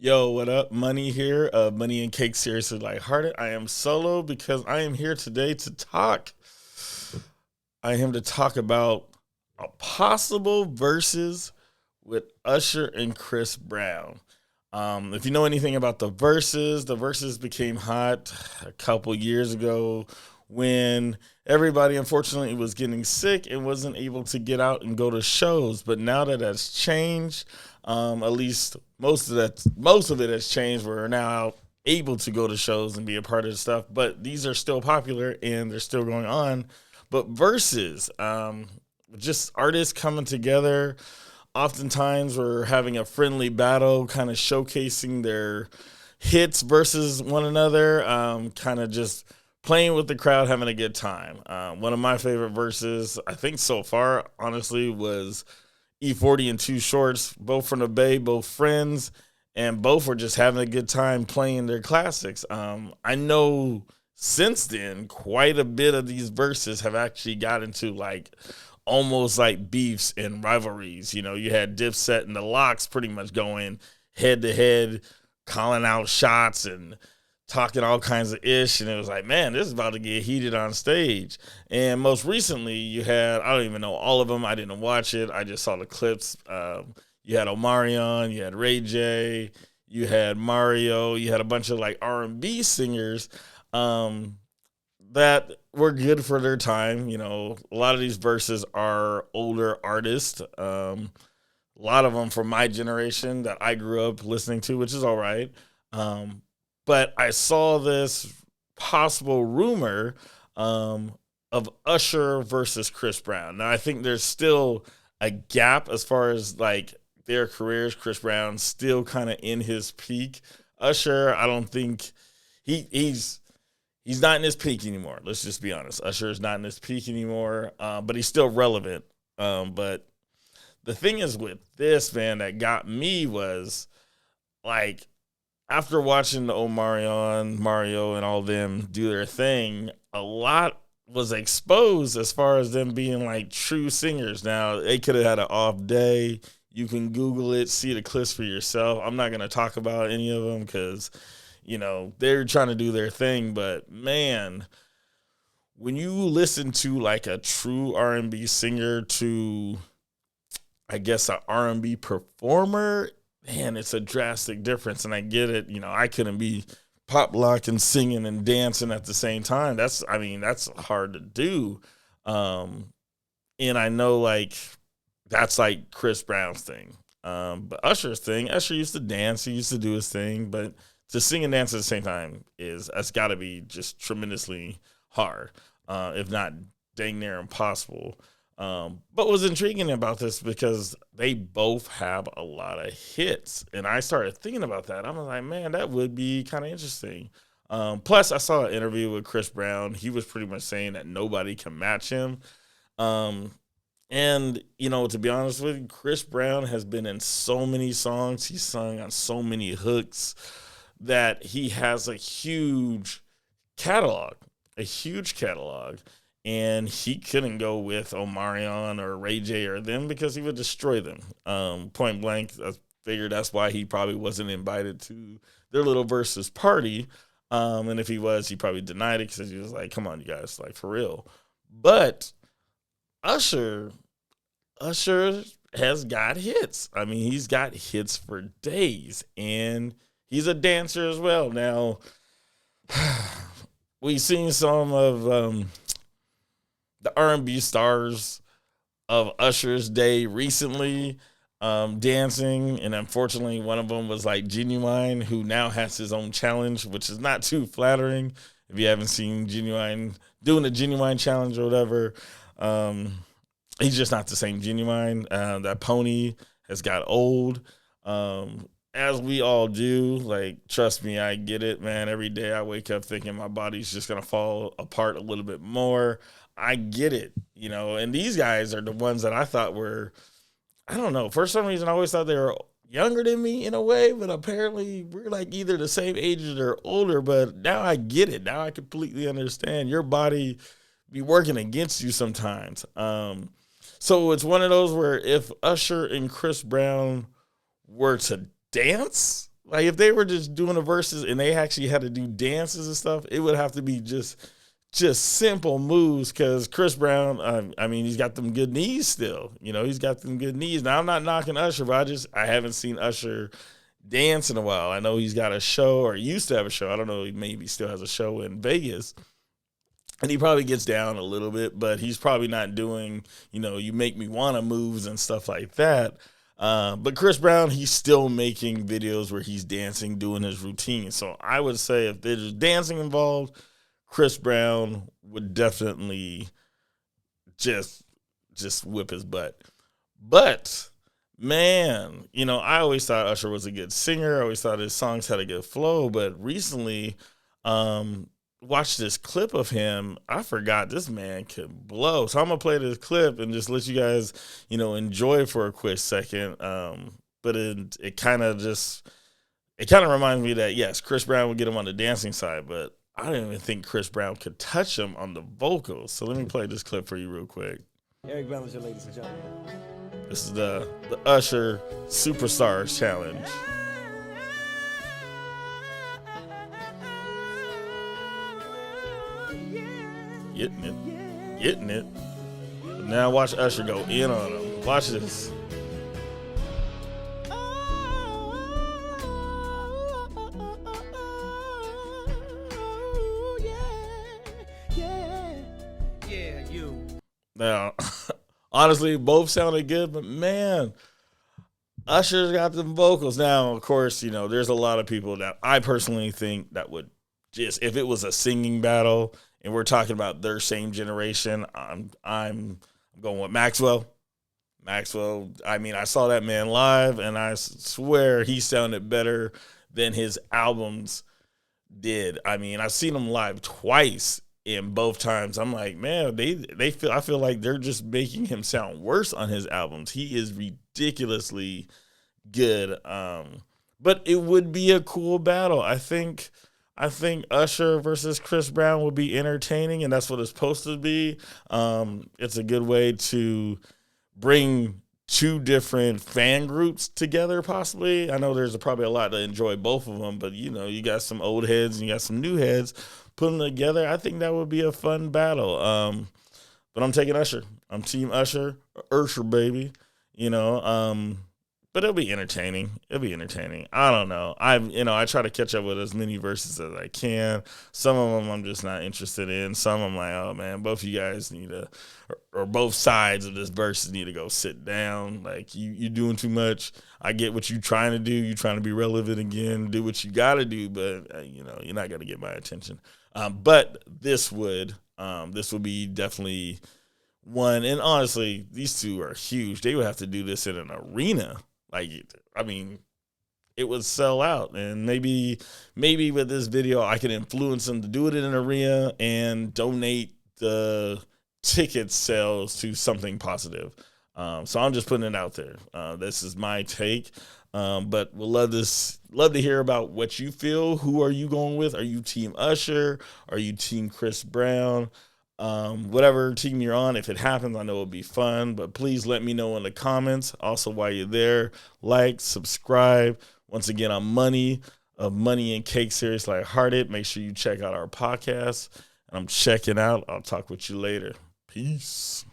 Yo, what up? Money here. Money and Cake Seriously Lighthearted. I am solo because I am here today to talk. I am to talk about a possible versus with Usher and Chris Brown. If you know anything about the verses became hot a couple years ago when everybody unfortunately was getting sick and wasn't able to get out and go to shows. But now that that's changed, at least most of it has changed. We're now able to go to shows and be a part of the stuff. But these are still popular and they're still going on. But versus, just artists coming together. Oftentimes, we're having a friendly battle, kind of showcasing their hits versus one another, kind of just playing with the crowd, having a good time. One of my favorite verses, I think so far, honestly, was E40 and Too Shorts, both from the Bay, both friends, and both were just having a good time playing their classics. I know since then, quite a bit of these verses have actually got into almost like beefs and rivalries. You know, you had Dipset and the Locks pretty much going head to head, calling out shots and talking all kinds of ish. And it was like, man, this is about to get heated on stage. And most recently, you had, I don't even know all of them. I didn't watch it. I just saw the clips. You had Omarion, you had Ray J, you had Mario, you had a bunch of R&B singers that were good for their time. You know, a lot of these verses are older artists. A lot of them from my generation that I grew up listening to, which is all right. But I saw this possible rumor of Usher versus Chris Brown. Now, I think there's still a gap as far as their careers. Chris Brown's still kind of in his peak. Usher, I don't think he's not in his peak anymore. Let's just be honest. Usher is not in his peak anymore, but he's still relevant. But the thing is with this, man, that got me was after watching the Omarion, Mario, and all them do their thing, a lot was exposed as far as them being true singers. Now, they could have had an off day. You can Google it, see the clips for yourself. I'm not going to talk about any of them because they're trying to do their thing. But man, when you listen to a true R&B singer to, I guess, an R&B performer, man, it's a drastic difference. And I get it. I couldn't be pop locking, singing and dancing at the same time. That's hard to do. And I know that's Chris Brown's thing. But Usher's thing, Usher used to dance. He used to do his thing, but to sing and dance at the same time that's got to be just tremendously hard, if not dang near impossible. But what's intriguing about this because they both have a lot of hits, and I started thinking about that. I was like, man, that would be kind of interesting. Plus, I saw an interview with Chris Brown. He was pretty much saying that nobody can match him. And, to be honest with you, Chris Brown has been in so many songs. He's sung on so many hooks that he has a huge catalog, and he couldn't go with Omarion or Ray J or them because he would destroy them. Point blank, I figured that's why he probably wasn't invited to their little versus party. And if he was, he probably denied it because he was like, come on, you guys, for real. But Usher has got hits. I mean, he's got hits for days, and he's a dancer as well. Now, we've seen some of the R&B stars of Usher's day recently dancing, and unfortunately, one of them was Genuine, who now has his own challenge, which is not too flattering. If you haven't seen Genuine doing the Genuine challenge or whatever, he's just not the same Genuine. That pony has got old. As we all do, trust me, I get it, man. Every day I wake up thinking my body's just going to fall apart a little bit more. I get it, and these guys are the ones that I thought were, I don't know, for some reason I always thought they were younger than me in a way, but apparently we're either the same age or older. But now I get it. Now I completely understand. Your body be working against you sometimes. So it's one of those where if Usher and Chris Brown were to dance, Like if they were just doing the verses and they actually had to do dances and stuff, it would have to be just simple moves. Because Chris Brown, I mean, he's got them good knees still. You know, he's got them good knees. Now I'm not knocking Usher, but I haven't seen Usher dance in a while. I know he's got a show, or used to have a show. I don't know, he maybe still has a show in Vegas. And he probably gets down a little bit, but he's probably not doing, you know, you make me wanna moves and stuff like that. But Chris Brown, he's still making videos where he's dancing, doing his routine. So I would say if there's dancing involved, Chris Brown would definitely just whip his butt. But man, you know, I always thought Usher was a good singer. I always thought his songs had a good flow. But recently, watched this clip of him. I forgot this man could blow. So I'm gonna play this clip and just let you guys, you know, enjoy it for a quick second. But it kind of reminds me that yes, Chris Brown would get him on the dancing side, but I didn't even think Chris Brown could touch him on the vocals. So let me play this clip for you real quick. Eric Bellinger, ladies and gentlemen. This is the Usher Superstars Challenge. Getting it. Now watch Usher go in on him. Watch this. Now, honestly, both sounded good, but man, Usher's got them vocals. Now, of course, you know, there's a lot of people that I personally think that would just, if it was a singing battle and we're talking about their same generation, I'm going with Maxwell. I mean, I saw that man live, and I swear he sounded better than his albums did. I mean, I've seen him live twice. And both times I'm like, man, I feel like they're just making him sound worse on his albums. He is ridiculously good. But it would be a cool battle. I think Usher versus Chris Brown would be entertaining, and that's what it's supposed to be. It's a good way to bring two different fan groups together, possibly. I know there's probably a lot to enjoy both of them, but you know, you got some old heads and you got some new heads. Put them together, I think that would be a fun battle. But I'm taking Usher. I'm Team Usher, Usher baby. You know, but it'll be entertaining. I don't know. I try to catch up with as many verses as I can. Some of them I'm just not interested in. Some I'm like, oh man, both of you guys need to, or both sides of this verse need to go sit down. Like you doing too much. I get what you're trying to do. You're trying to be relevant again. Do what you got to do, but you know, you're not gonna get my attention. But this would be definitely one. And honestly, these two are huge. They would have to do this in an arena. Like, I mean, it would sell out. And maybe with this video, I can influence them to do it in an arena and donate the ticket sales to something positive. So I'm just putting it out there. This is my take. But we'll love to hear about what you feel. Who are you going with? Are you Team Usher? Are you Team Chris Brown? Whatever team you're on, if it happens, I know it'll be fun. But please let me know in the comments. Also, while you're there, like, subscribe. Once again, I'm Money of Money and Cake Series Lighthearted. Make sure you check out our podcast. And I'm checking out. I'll talk with you later. Peace.